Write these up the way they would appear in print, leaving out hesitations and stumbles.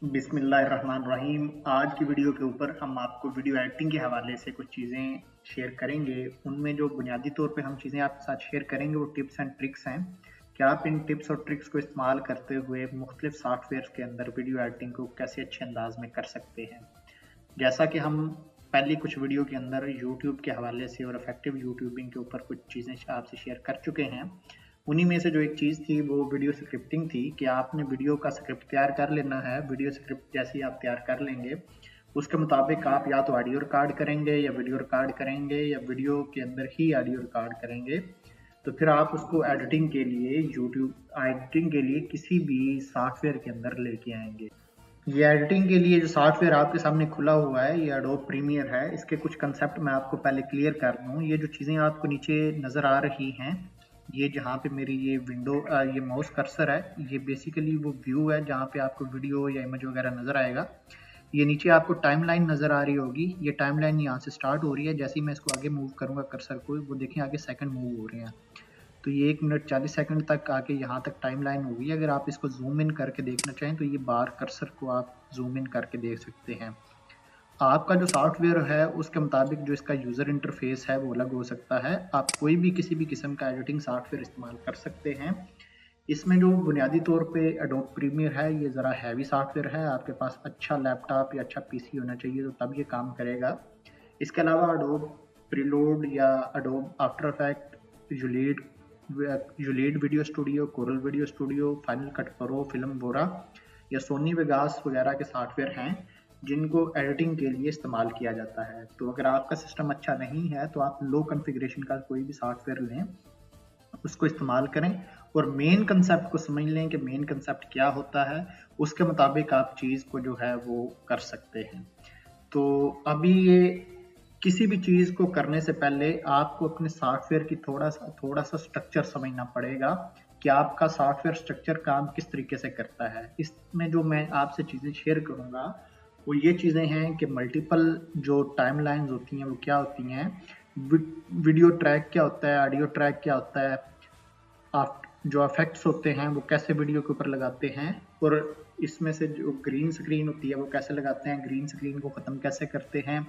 बिस्मिल्लाहिर्रहमानिर्रहीम। आज की वीडियो के ऊपर हम आपको वीडियो एडिटिंग के हवाले से कुछ चीज़ें शेयर करेंगे। उनमें जो बुनियादी तौर पे हम चीज़ें आपके साथ शेयर करेंगे वो टिप्स एंड ट्रिक्स हैं कि आप इन टिप्स और ट्रिक्स को इस्तेमाल करते हुए मुख्तलिफ सॉफ्टवेयर के अंदर वीडियो एडिटिंग को कैसे अच्छे अंदाज में कर सकते हैं। जैसा कि हम पहली कुछ वीडियो के अंदर यूट्यूब के हवाले से और इफेक्टिव यूट्यूबिंग के ऊपर कुछ चीज़ें आपसे शेयर कर चुके हैं, उन्हीं में से जो एक चीज़ थी वो वीडियो स्क्रिप्टिंग थी कि आपने वीडियो का स्क्रिप्ट तैयार कर लेना है। वीडियो स्क्रिप्ट जैसे ही आप तैयार कर लेंगे उसके मुताबिक आप या तो ऑडियो रिकॉर्ड करेंगे या वीडियो रिकॉर्ड करेंगे या वीडियो के अंदर ही ऑडियो रिकॉर्ड करेंगे। तो फिर आप उसको एडिटिंग के लिए किसी भी सॉफ्टवेयर के अंदर लेके आएंगे। ये एडिटिंग के लिए जो सॉफ्टवेयर आपके सामने खुला हुआ है ये एडोब प्रीमियर है। इसके कुछ कंसेप्ट मैं आपको पहले क्लियर कर दूं। ये जो चीज़ें आपको नीचे नज़र आ रही हैं, ये जहाँ पे मेरी ये विंडो ये माउस कर्सर है, ये बेसिकली वो व्यू है जहाँ पे आपको वीडियो या इमेज वगैरह नज़र आएगा। ये नीचे आपको टाइमलाइन नज़र आ रही होगी। ये टाइमलाइन यहाँ से स्टार्ट हो रही है। जैसे ही मैं इसको आगे मूव करूँगा कर्सर को, वो देखें आगे सेकंड मूव हो रहे हैं। तो ये 1 मिनट 40 सेकंड तक आके यहाँ तक टाइमलाइन होगी। अगर आप इसको जूम इन करके देखना चाहें तो ये बार कर्सर को आप जूम इन करके देख सकते हैं। आपका जो सॉफ्टवेयर है उसके मुताबिक जो इसका यूज़र इंटरफेस है वो अलग हो सकता है। आप कोई भी किसी भी किस्म का एडिटिंग सॉफ्टवेयर इस्तेमाल कर सकते हैं। इसमें जो बुनियादी तौर पे एडोब प्रीमियर है ये ज़रा हैवी सॉफ्टवेयर है। आपके पास अच्छा लैपटॉप या अच्छा पीसी होना चाहिए तो तब ये काम करेगा। इसके अलावा एडोब प्रीलोड या Adobe after effect, Ulead video studio, Corel video studio, final cut pro, Filmora या सोनी वेगास वगैरह के सॉफ्टवेयर हैं जिनको एडिटिंग के लिए इस्तेमाल किया जाता है। तो अगर आपका सिस्टम अच्छा नहीं है तो आप लो कॉन्फ़िगरेशन का कोई भी सॉफ्टवेयर लें, उसको इस्तेमाल करें और मेन कंसेप्ट को समझ लें कि मेन कंसेप्ट क्या होता है। उसके मुताबिक आप चीज़ को जो है वो कर सकते हैं। तो अभी ये किसी भी चीज़ को करने से पहले आपको अपने सॉफ्टवेयर की थोड़ा सा स्ट्रक्चर समझना पड़ेगा कि आपका सॉफ्टवेयर स्ट्रक्चर काम किस तरीके से करता है। इसमें जो मैं आपसे चीज़ें शेयर करूँगा वो ये चीज़ें हैं कि मल्टीपल जो टाइमलाइंस होती हैं वो क्या होती हैं, वीडियो ट्रैक क्या होता है, ऑडियो ट्रैक क्या होता है, जो इफेक्ट्स होते हैं वो कैसे वीडियो के ऊपर लगाते हैं, और इसमें से जो ग्रीन स्क्रीन होती है वो कैसे लगाते हैं, ग्रीन स्क्रीन को ख़त्म कैसे करते हैं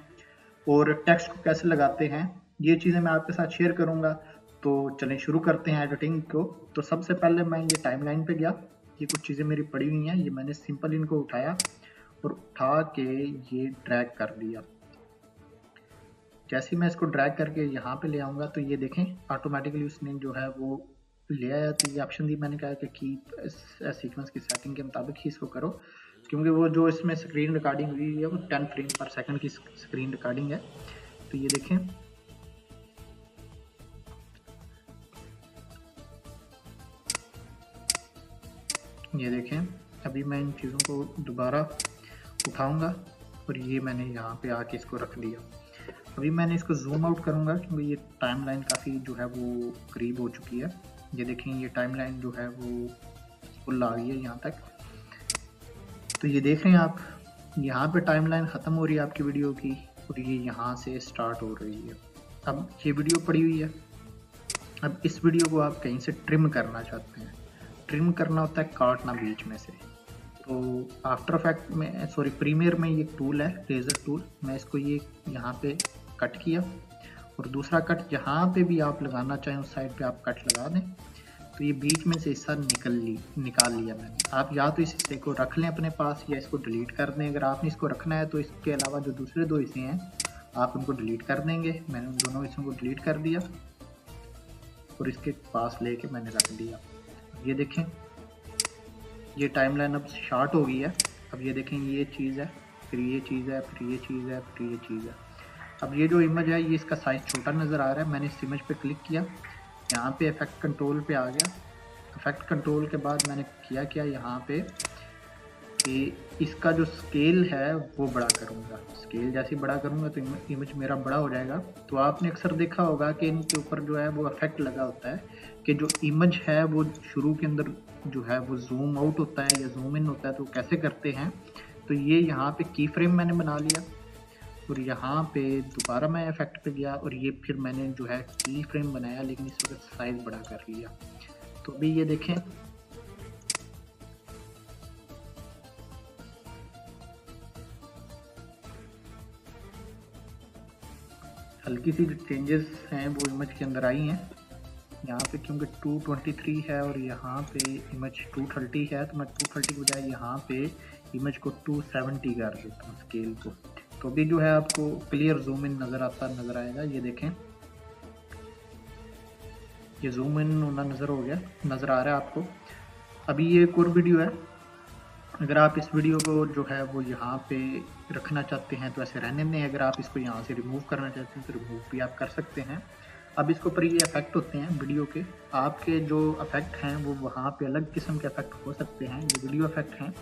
और टेक्स्ट को कैसे लगाते हैं। ये चीज़ें मैं आपके साथ शेयर करूँगा। तो चलें शुरू करते हैं एडिटिंग को। तो सबसे पहले मैं ये टाइमलाइन पे गया। ये कुछ चीज़ें मेरी पड़ी हुई हैं, ये मैंने सिंपल इनको उठाया और उठा के ये ड्रैग कर दिया। जैसे ही मैं इसको ड्रैग करके यहाँ पे ले आऊँगा तो ये देखें ऑटोमेटिकली उसने जो है वो ले आया। तो ये ऑप्शन दी मैंने कहा कि कीप सीक्वेंस की सेटिंग के मुताबिक ही इसको करो, क्योंकि वो जो इसमें स्क्रीन रिकॉर्डिंग हुई है वो 10 फ्रेम पर सेकंड की स्क्रीन रिकॉर्डिंग है। तो ये देखें अभी मैं इन चीज़ों को दोबारा उठाऊंगा और ये मैंने यहाँ पे आके इसको रख दिया। अभी मैंने इसको जूम आउट करूँगा क्योंकि ये टाइमलाइन काफ़ी जो है वो करीब हो चुकी है। ये देखें ये टाइमलाइन जो है वो फुल आ गई है यहाँ तक। तो ये देख रहे हैं आप, यहाँ पे टाइमलाइन ख़त्म हो रही है आपकी वीडियो की और ये यहाँ से स्टार्ट हो रही है। अब ये वीडियो पड़ी हुई है। अब इस वीडियो को आप कहीं से ट्रिम करना चाहते हैं। ट्रिम करना होता है काटना बीच में से। तो आफ्टर इफेक्ट में प्रीमियर में ये टूल है लेज़र टूल, मैं इसको ये यहाँ पे कट किया और दूसरा कट यहाँ पे भी आप लगाना चाहें उस साइड पे आप कट लगा दें। तो ये बीच में से हिस्सा निकाल लिया मैंने। आप या तो इस हिस्से को रख लें अपने पास या इसको डिलीट कर दें। अगर आपने इसको रखना है तो इसके अलावा जो दूसरे दो हिस्से हैं आप उनको डिलीट कर देंगे। मैंने उन दोनों हिस्सों को डिलीट कर दिया और इसके पास लेके मैंने रख दिया। ये देखें ये टाइमलाइन अब शार्ट हो गई है। अब ये देखें ये चीज़ है, फिर ये चीज़ है, फिर ये चीज़ है, फिर ये चीज़ है। अब ये जो इमेज है ये इसका साइज़ छोटा नज़र आ रहा है। मैंने इस इमेज पे क्लिक किया, यहाँ पे इफेक्ट कंट्रोल पे आ गया। इफेक्ट कंट्रोल के बाद मैंने किया यहाँ पे कि इसका जो स्केल है वो बड़ा करूँगा। स्केल जैसे बड़ा करूँगा तो इमेज मेरा बड़ा हो जाएगा। तो आपने अक्सर देखा होगा कि इनके ऊपर जो है वो इफेक्ट लगा होता है कि जो इमेज है वो शुरू के अंदर जो है वो जूम आउट होता है या जूम इन होता है। तो कैसे करते हैं, तो ये यहाँ पे की फ्रेम मैंने बना लिया और यहाँ पे दोबारा मैं इफेक्ट पे गया और ये फिर मैंने जो है की फ्रेम बनाया, लेकिन इस वक्त साइज बड़ा कर लिया। तो अभी ये देखें हल्की सी जो चेंजेस हैं वो इमेज के अंदर आई हैं। यहाँ पे क्योंकि 223 है और यहाँ पे इमेज 230 है, तो मैं 230 के बजाय यहाँ पे इमेज को 270 कर देता हूँ स्केल को। तो अभी जो है आपको क्लियर जूम इन नज़र आएगा। ये देखें, ये जूम इन होना नज़र आ रहा है आपको। अभी ये एक और वीडियो है, अगर आप इस वीडियो को जो है वो यहाँ पे रखना चाहते हैं तो ऐसे रहने दें, अगर आप इसको यहाँ से रिमूव करना चाहते हैं तो रिमूव भी आप कर सकते हैं। अब इसके ऊपर ये इफेक्ट होते हैं वीडियो के, आपके जो इफेक्ट हैं वो वहाँ पे अलग किस्म के इफेक्ट हो सकते हैं। ये वीडियो इफेक्ट हैं,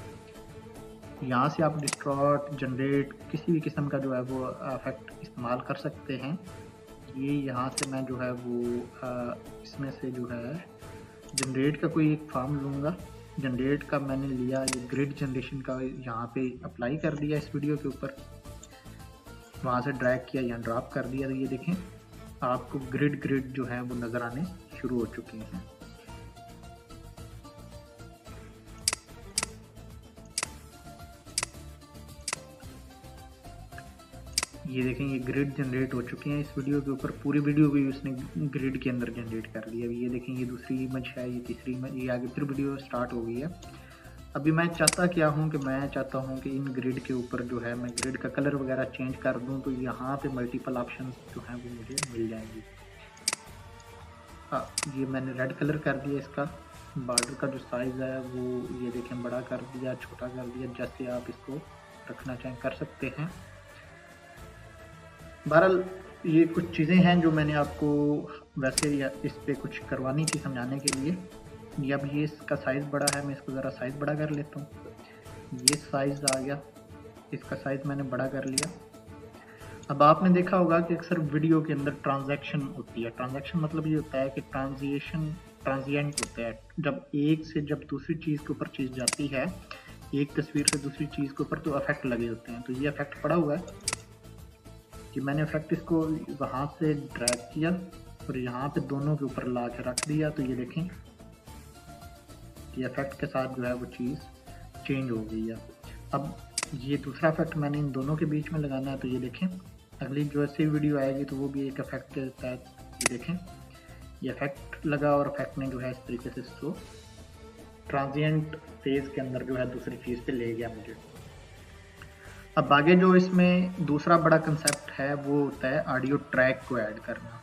यहाँ से आप डिस्टॉर्ट, जनरेट, किसी भी किस्म का जो है वो इफेक्ट इस्तेमाल कर सकते हैं। ये यहाँ से मैं जो है वो इसमें से जो है जनरेट का कोई एक फॉर्म लूँगा। जनरेट का मैंने लिया, ये ग्रिड जनरेशन का यहाँ पे अप्लाई कर दिया इस वीडियो के ऊपर, वहाँ से ड्रैग किया, यहाँ ड्रॉप कर दिया। तो ये देखें आपको ग्रिड जो है वो नज़र आने शुरू हो चुके हैं। ये देखें, ये ग्रिड जनरेट हो चुके हैं इस वीडियो के ऊपर। पूरी वीडियो भी उसने ग्रिड के अंदर जनरेट कर लिया। ये देखें, ये दूसरी इमेज है, ये तीसरी इमेज, ये आगे फिर वीडियो स्टार्ट हो गई है। अभी मैं चाहता क्या हूँ कि मैं चाहता हूँ कि इन ग्रिड के ऊपर जो है मैं ग्रिड का कलर वगैरह चेंज कर दूँ, तो यहाँ पे मल्टीपल ऑप्शन जो हैं वो मुझे मिल जाएंगी। ये मैंने रेड कलर कर दिया, इसका बॉर्डर का जो साइज़ है वो ये देखें बड़ा कर दिया, छोटा कर दिया, जैसे आप इसको रखना चाहें कर सकते हैं। बहरहाल ये कुछ चीज़ें हैं जो मैंने आपको वैसे या इस पे कुछ करवानी थी समझाने के लिए। ये अब ये इसका साइज़ बड़ा है, मैं इसको ज़रा साइज़ बड़ा कर लेता हूँ। ये साइज़ आ गया, इसका साइज़ मैंने बड़ा कर लिया। अब आपने देखा होगा कि अक्सर वीडियो के अंदर ट्रांजैक्शन होती है। ट्रांजैक्शन मतलब ये होता है कि ट्रांजिएंट होता है, जब एक से जब दूसरी चीज़ के ऊपर चीज़ जाती है, एक तस्वीर से दूसरी चीज़ के ऊपर, तो इफेक्ट लगे होते हैं। तो ये इफेक्ट पड़ा हुआ है कि मैंने इफेक्ट इसको वहाँ से ड्रैग किया और यहाँ पे दोनों के ऊपर ला के रख दिया। तो ये देखें ये इफेक्ट के साथ जो है वो चीज़ चेंज हो गई है। अब ये दूसरा इफेक्ट मैंने इन दोनों के बीच में लगाना है। तो ये देखें अगली जो ऐसी वीडियो आएगी तो वो भी एक इफेक्ट के तहत, ये देखें ये इफेक्ट लगा और इफेक्ट ने जो है इस तरीके से इसको ट्रांजिएंट फेज के अंदर जो है दूसरी चीज़ पे ले गया मुझे। अब आगे जो इसमें दूसरा बड़ा कंसेप्ट है वो होता है ऑडियो ट्रैक को ऐड करना।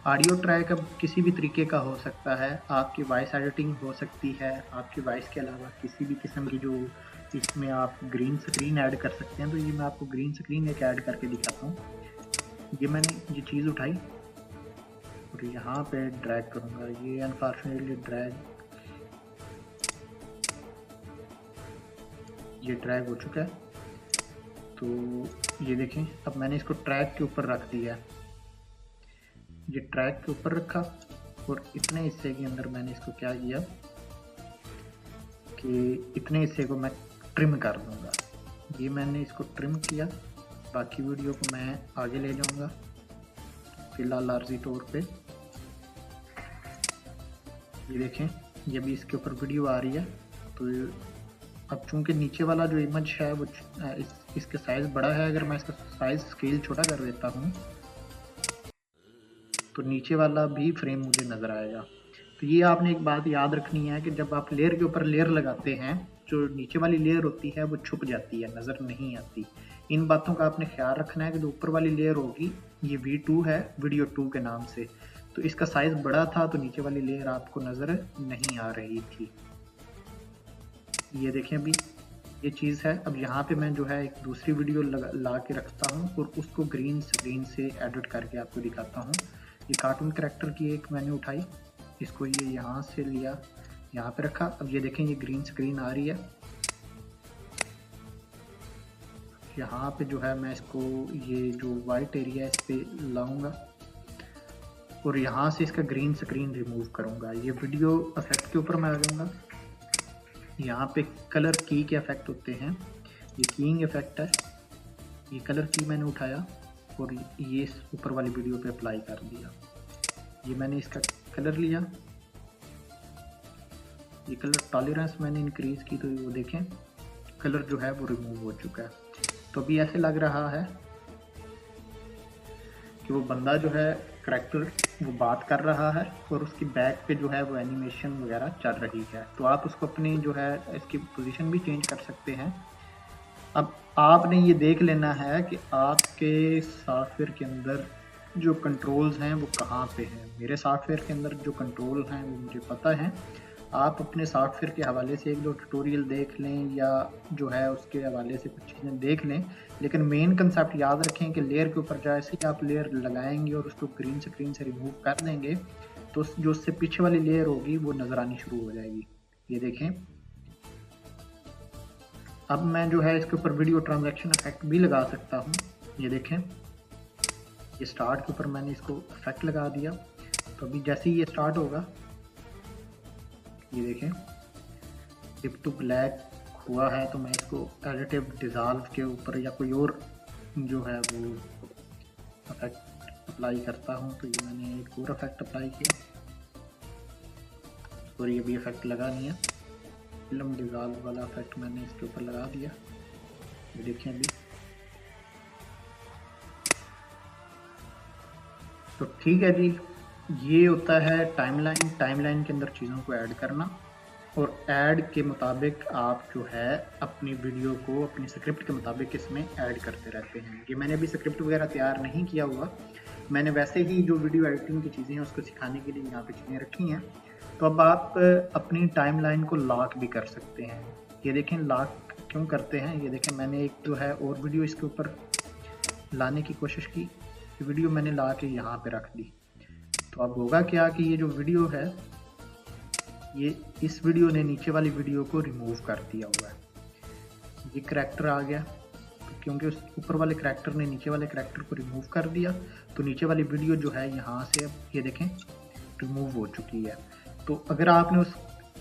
ऑडियो ट्रैक अब किसी भी तरीके का हो सकता है, आपकी वॉइस एडिटिंग हो सकती है, आपकी वॉइस के अलावा किसी भी किस्म की जो इसमें आप ग्रीन स्क्रीन ऐड कर सकते हैं। तो ये मैं आपको ग्रीन स्क्रीन एक ऐड करके दिखाता हूँ। ये मैंने ये चीज़ उठाई और यहाँ पे ड्रैग करूँगा। ये अनफॉर्चुनेटली ड्रैग हो चुका है। तो ये देखें अब मैंने इसको ट्रैक के ऊपर रख दिया है, ये ट्रैक के ऊपर रखा और इतने हिस्से के अंदर मैंने इसको क्या किया कि इतने हिस्से को मैं ट्रिम कर दूंगा। ये मैंने इसको ट्रिम किया, बाकी वीडियो को मैं आगे ले जाऊंगा फिलहाल आर्जी तौर पे। ये देखें ये भी इसके ऊपर वीडियो आ रही है। तो अब चूंकि नीचे वाला जो इमेज है वो इसके साइज़ बड़ा है, अगर मैं इसका साइज़ स्केल छोटा कर देता हूँ तो नीचे वाला भी फ्रेम मुझे नज़र आएगा। तो ये आपने एक बात याद रखनी है कि जब आप लेयर के ऊपर लेयर लगाते हैं, जो नीचे वाली लेयर होती है वो छुप जाती है, नज़र नहीं आती। इन बातों का आपने ख्याल रखना है कि जो ऊपर वाली लेयर होगी ये V2 है, वीडियो 2 के नाम से, तो इसका साइज़ बड़ा था तो नीचे वाली लेयर आपको नज़र नहीं आ रही थी। ये देखें अभी ये चीज़ है। अब यहाँ पे मैं जो है एक दूसरी वीडियो ला के रखता हूँ और उसको ग्रीन स्क्रीन से एडिट करके आपको दिखाता हूँ। ये कार्टून कैरेक्टर की एक मैंने उठाई, इसको ये यहाँ से लिया, यहाँ पे रखा। अब ये देखें ये ग्रीन स्क्रीन आ रही है। यहाँ पे जो है मैं इसको ये जो वाइट एरिया है इस पे लाऊंगा और यहाँ से इसका ग्रीन स्क्रीन रिमूव करूँगा। ये वीडियो इफेक्ट के ऊपर मैं आ जाऊँगा। यहाँ पे कलर की के इफेक्ट होते हैं, ये कीइंग इफेक्ट है। ये कलर की मैंने उठाया और ये इस ऊपर वाली वीडियो पे अप्लाई कर दिया। ये मैंने इसका कलर लिया, ये कलर टॉलरेंस मैंने इंक्रीज की तो वो देखें कलर जो है वो रिमूव हो चुका है। तो अभी ऐसे लग रहा है कि वो बंदा जो है करैक्टर वो बात कर रहा है और उसकी बैक पे जो है वो एनिमेशन वगैरह चल रही है। तो आप उसको अपनी जो है इसकी पोजीशन भी चेंज कर सकते हैं। अब आपने ये देख लेना है कि आपके सॉफ्टवेयर के अंदर जो कंट्रोल्स हैं वो कहाँ पे हैं। मेरे सॉफ्टवेयर के अंदर जो कंट्रोल हैं वो मुझे पता है। आप अपने सॉफ्टवेयर के हवाले से एक दो ट्यूटोरियल देख लें या जो है उसके हवाले से कुछ चीज़ें देख लें, लेकिन मेन कंसेप्ट याद रखें कि लेयर के ऊपर जैसे ही आप लेयर लगाएंगे और उसको ग्रीन स्क्रीन से रिमूव कर देंगे तो जो उससे पीछे वाली लेयर होगी वो नज़र आनी शुरू हो जाएगी। ये देखें, अब मैं जो है इसके ऊपर वीडियो ट्रांजैक्शन इफेक्ट भी लगा सकता हूँ। ये देखें, ये स्टार्ट के ऊपर मैंने इसको इफेक्ट लगा दिया। तो अभी जैसे ही ये स्टार्ट होगा, ये देखें डिप टू ब्लैक हुआ है, तो मैं इसको एडिटिव डिज़ॉल्व के ऊपर या कोई और जो है वो इफेक्ट अप्लाई करता हूँ। तो ये मैंने एक और इफेक्ट अप्लाई किया और ये भी इफेक्ट लगा नहीं है। फिल्म डिज़ॉल्व वाला इफेक्ट मैंने इसके ऊपर लगा दिया। ये देखें अभी तो ठीक है जी। ये होता है टाइमलाइन के अंदर चीज़ों को ऐड करना और ऐड के मुताबिक आप जो है अपनी वीडियो को अपनी स्क्रिप्ट के मुताबिक इसमें ऐड करते रहते हैं। ये मैंने अभी स्क्रिप्ट वगैरह तैयार नहीं किया हुआ, मैंने वैसे ही जो वीडियो एडिटिंग की चीज़ें हैं उसको सिखाने के लिए यहाँ पे चीज़ें रखी हैं। तो अब आप अपनी टाइमलाइन को लॉक भी कर सकते हैं। ये देखें लॉक क्यों करते हैं, ये देखें मैंने एक जो है और वीडियो इसके ऊपर लाने की कोशिश की, वीडियो मैंने ला के यहाँ पे रख दी। तो अब होगा क्या कि ये जो वीडियो है ये इस वीडियो ने नीचे वाली वीडियो को रिमूव कर दिया हुआ है। ये करैक्टर आ गया, तो क्योंकि उस ऊपर वाले करैक्टर ने नीचे वाले करैक्टर को रिमूव कर दिया तो नीचे वाली वीडियो जो है यहाँ से अब ये देखें रिमूव हो चुकी है। तो अगर आपने उस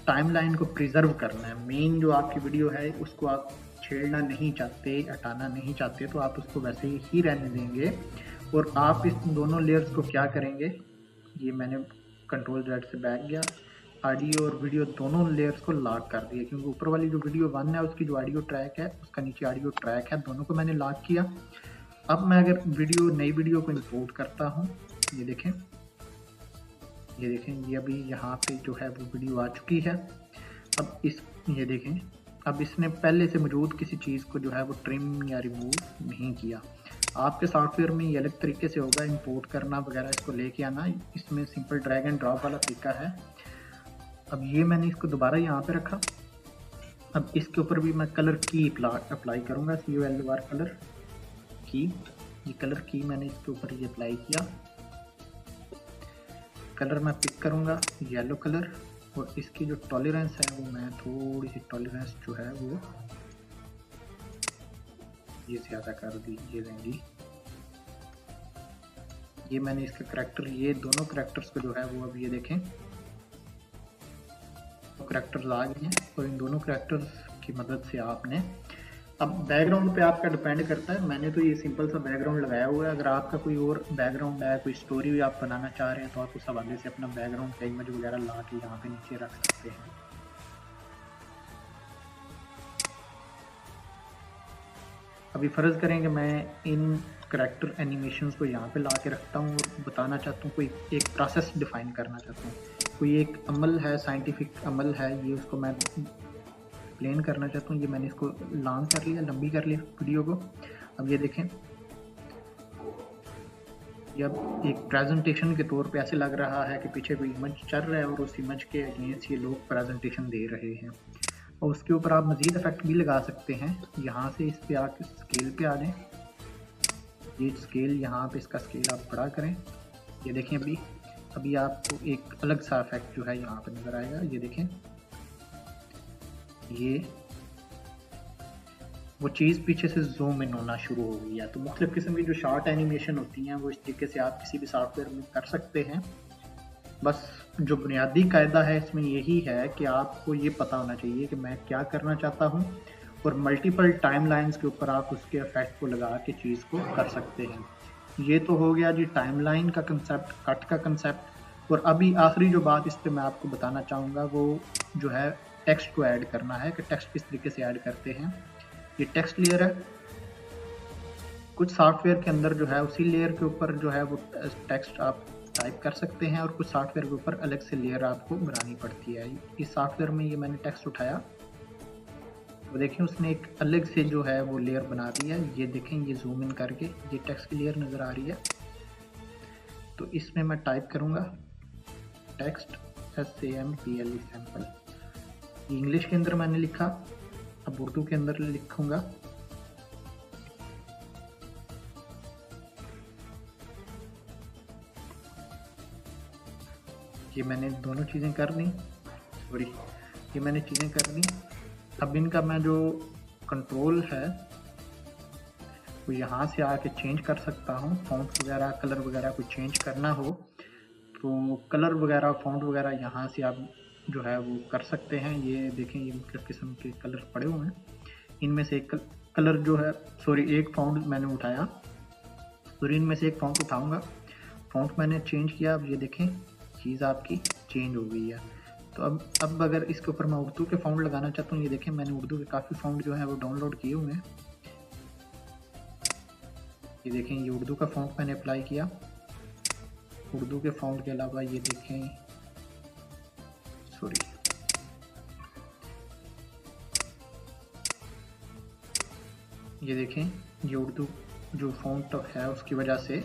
टाइमलाइन को प्रिजर्व करना है, मेन जो आपकी वीडियो है उसको आप छेड़ना नहीं चाहते, हटाना नहीं चाहते, तो आप उसको वैसे ही रहने देंगे और आप इस दोनों लेयर्स को क्या करेंगे, ये मैंने कंट्रोल Z से बैक गया, ऑडियो और वीडियो दोनों लेयर्स को लॉक कर दिया, क्योंकि ऊपर वाली जो वीडियो 1 है उसकी जो ऑडियो ट्रैक है उसका नीचे ऑडियो ट्रैक है, दोनों को मैंने लॉक किया। अब मैं अगर नई वीडियो को इंपोर्ट करता हूँ, ये देखें ये अभी यहाँ पे जो है वो वीडियो आ चुकी है। अब ये देखें, अब इसने पहले से मौजूद किसी चीज़ को जो है वो ट्रिम या रिमूव नहीं किया। आपके सॉफ्टवेयर में ये अलग तरीके से होगा, इंपोर्ट करना वगैरह, इसको लेके आना, इसमें सिंपल ड्रैग एंड ड्रॉप वाला तरीका है। अब ये मैंने इसको दोबारा यहाँ पे रखा। अब इसके ऊपर भी मैं कलर की अप्लाई करूँगा, COLOR कलर की, ये कलर की मैंने इसके ऊपर ये अप्लाई किया। कलर मैं पिक करूँगा येलो कलर और इसकी जो टॉलरेंस है वो मैं थोड़ी सी टॉलरेंस जो है वो ये ज़्यादा कर दी, ये रहेंगी। ये मैंने इसके करैक्टर, ये दोनों करैक्टर्स को जो है वो अब ये देखें तो करैक्टर्स आ गए हैं और इन दोनों करैक्टर्स की मदद से आपने, अब बैकग्राउंड पे आपका डिपेंड करता है। मैंने तो ये सिंपल सा बैकग्राउंड लगाया हुआ है, अगर आपका कोई और बैकग्राउंड है, कोई स्टोरी भी आप बनाना चाह रहे हैं तो आप उस हवाले से अपना बैकग्राउंड का इमेज वगैरह ला के यहाँ पे नीचे रख सकते हैं। अभी फ़र्ज़ करें कि मैं इन करैक्टर एनिमेशंस को यहाँ पे ला के रखता हूँ और बताना चाहता हूँ, कोई एक प्रोसेस डिफ़ाइन करना चाहता हूँ, कोई एक अमल है, साइंटिफिक अमल है, ये उसको मैं एक्सप्लेन करना चाहता हूँ। ये मैंने इसको लॉन्ग कर लिया, लंबी कर लिया वीडियो को। अब ये देखें, ये अब एक प्रेजेंटेशन के तौर पे ऐसे लग रहा है कि पीछे कोई इमेज चल रहा है और उस इमेज के अगेंस्ट ये लोग प्रेजेंटेशन दे रहे हैं। और उसके ऊपर आप मज़ीद इफेक्ट भी लगा सकते हैं। यहाँ से इस पे आके स्केल पे आ जाएं, ये स्केल, यहाँ पे इसका स्केल आप बड़ा करें। ये देखें अभी आपको एक अलग सा इफेक्ट जो है यहाँ पे नज़र आएगा। ये देखें, ये वो चीज़ पीछे से जूम इन होना शुरू हो गई है। तो मुख्तलिफ किस्म की जो शॉर्ट एनिमेशन होती हैं वो इस तरीके से आप किसी भी सॉफ्टवेयर में कर सकते हैं। बस जो बुनियादी कायदा है इसमें यही है कि आपको ये पता होना चाहिए कि मैं क्या करना चाहता हूँ और मल्टीपल टाइमलाइंस के ऊपर आप उसके इफेक्ट को लगा के चीज़ को कर सकते हैं। ये तो हो गया जी टाइमलाइन का कंसेप्ट, कट का कंसेप्ट। और अभी आखिरी जो बात इस पर मैं आपको बताना चाहूँगा वो जो है टेक्स्ट को ऐड करना है, कि टेक्स्ट किस तरीके से ऐड करते हैं। ये टेक्स्ट लेयर है, कुछ सॉफ्टवेयर के अंदर जो है उसी लेयर के ऊपर जो है वो टेक्स्ट आप टाइप कर सकते हैं, और कुछ सॉफ्टवेयर के ऊपर अलग से लेयर आपको बनानी पड़ती है। इस सॉफ्टवेयर में ये मैंने टेक्स्ट उठाया, वो देखें उसने एक अलग से जो है वो लेयर बना दी है। ये देखें, ये जूम इन करके ये टेक्स्ट की लेयर नज़र आ रही है। तो इसमें मैं टाइप करूँगा टेक्स्ट SAMPLE सैम्पल। इंग्लिश के अंदर मैंने लिखा, अब उर्दू के अंदर लिखूँगा। ये मैंने दोनों चीज़ें कर दी, सॉरी ये मैंने चीज़ें कर दी। अब इनका मैं जो कंट्रोल है वो यहाँ से आके चेंज कर सकता हूँ। फॉन्ट वगैरह, कलर वगैरह कुछ चेंज करना हो तो कलर वगैरह, फॉन्ट वगैरह यहाँ से आप जो है वो कर सकते हैं। ये देखें, ये मुख्तलिफ किस्म के कलर पड़े हुए हैं। इनमें से एक कलर जो है, सॉरी एक फॉन्ट मैंने उठाया, सॉरी इनमें से एक फॉन्ट उठाऊँगा। फॉन्ट मैंने चेंज किया, अब ये देखें चीज़ आपकी चेंज हो गई है। तो अब अगर इसके ऊपर मैं उर्दू के फॉन्ट लगाना चाहता हूँ, ये देखें मैंने उर्दू के काफ़ी फॉन्ट जो है वो डाउनलोड किए हुए हैं। ये देखें, ये उर्दू का फॉन्ट मैंने अप्लाई किया। उर्दू के फॉन्ट के अलावा ये देखें, सॉरी ये देखें, ये उर्दू जो फॉन्ट है उसकी वजह से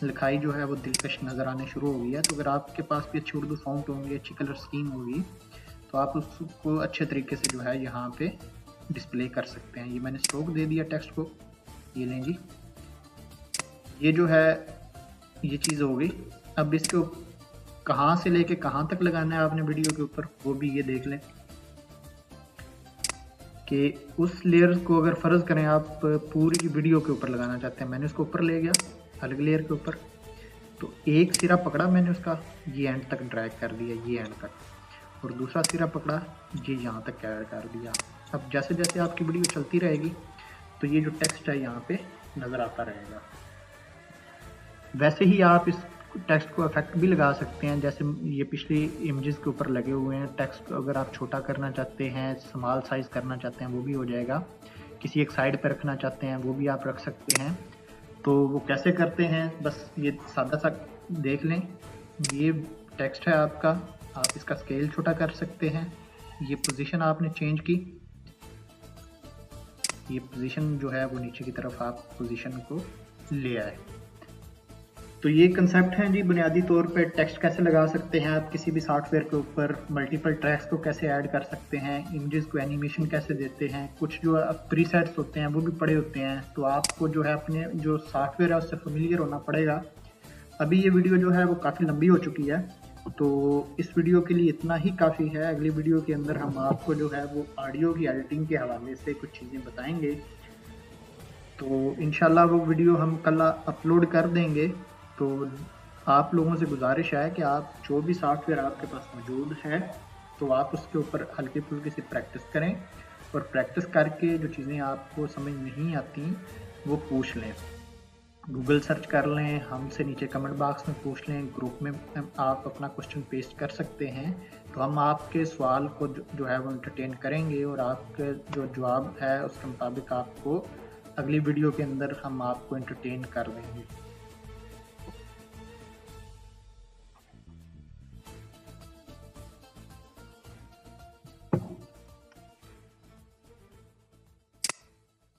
लिखाई जो है वो दिलकश नज़र आने शुरू हो गई है। तो अगर आपके पास भी अच्छी उर्दू फॉन्ट होंगी, अच्छी कलर स्कीम होगी, तो आप उसको अच्छे तरीके से जो है यहाँ पे डिस्प्ले कर सकते हैं। ये मैंने स्ट्रोक दे दिया टेक्स्ट को, ये लें जी, ये जो है ये चीज़ हो गई। अब इसको कहाँ से लेके कहाँ तक लगाना है आपने वीडियो के ऊपर, वो भी ये देख लें कि उस लेयर को अगर फ़र्ज़ करें आप पूरी वीडियो के ऊपर लगाना चाहते हैं। मैंने उसको ऊपर ले गया अलग लेयर के ऊपर, तो एक सिरा पकड़ा मैंने उसका, ये एंड तक ड्रैग कर दिया, ये एंड तक, और दूसरा सिरा पकड़ा, ये यहाँ तक ऐड कर दिया। अब जैसे जैसे आपकी वीडियो चलती रहेगी तो ये जो टेक्स्ट है यहाँ पे नज़र आता रहेगा। वैसे ही आप इस टेक्स्ट को इफेक्ट भी लगा सकते हैं, जैसे ये पिछली इमेजेस के ऊपर लगे हुए हैं। टेक्स्ट अगर आप छोटा करना चाहते हैं, स्मॉल साइज़ करना चाहते हैं, वो भी हो जाएगा। किसी एक साइड पर रखना चाहते हैं, वो भी आप रख सकते हैं। तो वो कैसे करते हैं, बस ये सादा सा देख लें। ये टेक्स्ट है आपका, आप इसका स्केल छोटा कर सकते हैं। ये पोजीशन आपने चेंज की, ये पोजीशन जो है वो नीचे की तरफ आप पोजीशन को ले आए। तो ये कंसेप्ट है जी बुनियादी तौर पे टेक्स्ट कैसे लगा सकते हैं आप किसी भी सॉफ्टवेयर के ऊपर, मल्टीपल ट्रैक्स को कैसे ऐड कर सकते हैं, इमेजेस को एनिमेशन कैसे देते हैं। कुछ जो प्रीसेट्स होते हैं वो भी पड़े होते हैं, तो आपको जो है अपने जो सॉफ्टवेयर है उससे फेमिलियर होना पड़ेगा। अभी ये वीडियो जो है वो काफ़ी लंबी हो चुकी है, तो इस वीडियो के लिए इतना ही काफ़ी है। अगली वीडियो के अंदर हम आपको जो है वो ऑडियो की एडिटिंग के हवाले से कुछ चीज़ें बताएंगे। तो इंशाल्लाह वो वीडियो हम कल अपलोड कर देंगे। तो आप लोगों से गुजारिश है कि आप जो भी सॉफ्टवेयर आपके पास मौजूद है तो आप उसके ऊपर हल्की फुल्की सी प्रैक्टिस करें, और प्रैक्टिस करके जो चीज़ें आपको समझ नहीं आती वो पूछ लें, गूगल सर्च कर लें, हमसे नीचे कमेंट बॉक्स में पूछ लें, ग्रुप में आप अपना क्वेश्चन पेस्ट कर सकते हैं। तो हम आपके सवाल को जो है वो एंटरटेन करेंगे, और आपके जो जवाब है उसके मुताबिक आपको अगली वीडियो के अंदर हम आपको एंटरटेन कर देंगे।